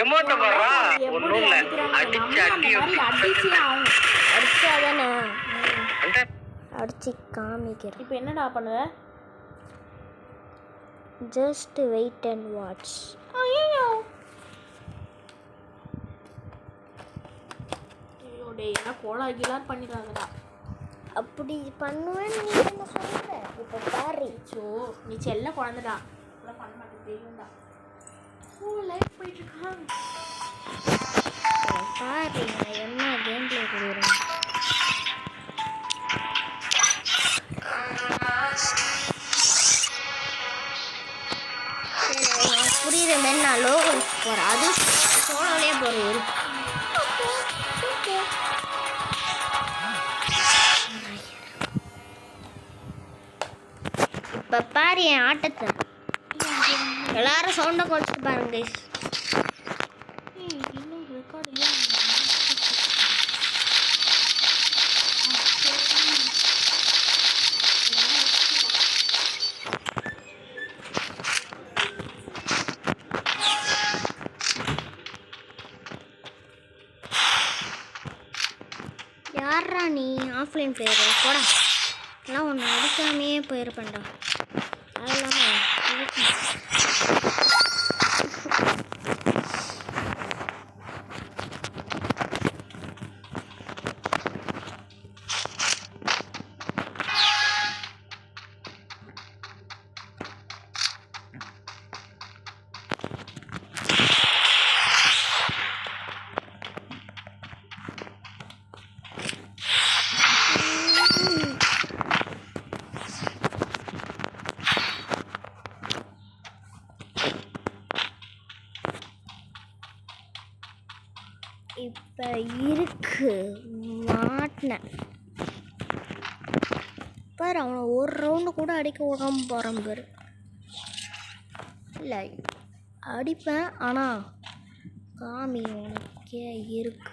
எமோட்ட வரா ஒண்ணும் இல்ல அடிச்சு அடிச்சாதானே அடிச்சு காமிக்கிறேன். இப்போ என்னடா பண்ணுவ? Just wait and watch. ஐயோ டேய் என்ன கோலாகிலாம் பண்ணிடுறாங்கடா. அப்படி பண்ணுவேன்னு நீ என்ன சொல்ற? இப்போ பாரு. நீ செல்ல குழந்தைடா, அதெல்லாம் பண்ண மாட்டேன் தெரியும்டா. லைஃப் போயிட்டு இருக்கான் பாரு. நான் என்ன கேம் பிளே கொடுக்குறேன். புரியுற மாதிரி நான் லோகோ போகிறேன். அது சோழனே போகிறேன். இப்போ பாரு என் ஆட்டத்தை. எல்லாரும் சவுண்டை குறைச்சிட்டு பாருங்க. இன்னும் ரெக்கார்டு இல்லை. யாரா நீ? ஆஃப்லைன் பிளேயர் போடா. எல்லாம் ஒன்று அடிக்காமையே போயிருப்பேன்டா. அது இல்லாமல் இப்போ இருக்கு மாட்டினேன் பாரு. அவனை ஒரு ரவுண்டு கூட அடிக்க விடாம போகிறான் பாரு. இல்லை அடிப்பேன், ஆனால் காமி உனக்கே இருக்கு.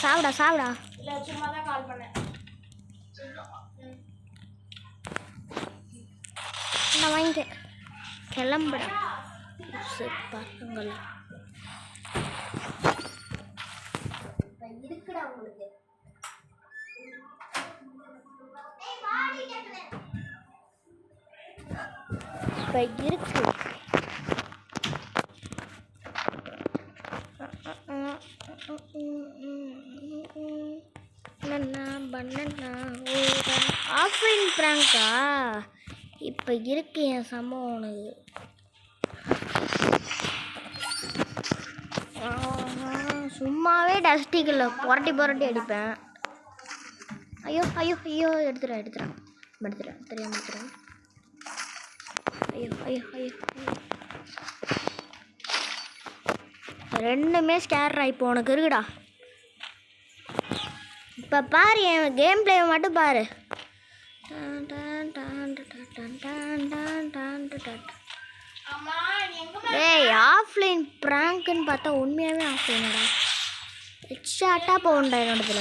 சாப்பிடா சாப்பிடா. இல்லை சும்மா தான் கால் பண்ணேன். நான் வாங்கிட்டேன். கிளம்புடா பசங்களா. இருக்குடா உங்களுக்கு. இப்போ இருக்கு. ஆஃப்லைன் பிராங்கா இப்போ இருக்கு என் சம்பவம் உனக்கு. சும்மாவே டஸ்டிக்கில் புரட்டி புரட்டி அடிப்பேன். ஐயோ ஐயோ ஐயோ எடுத்துறேன் தெரியாம எடுத்துறேன். ஐயோ ஐயோ ஐயோ ரெண்டுமே ஸ்கேர் இப்போ உனக்கு இருக்குடா. இப்போ பாரு என் கேம் பிளேவை மட்டும் பாரு. ஏய் ஆஃப்லைன் ப்ராங்க்னு பார்த்தா உண்மையாகவே ஆஃப்லைனடா. ஹெட் ஷாட்டாக போகண்டா என்னோடதுல.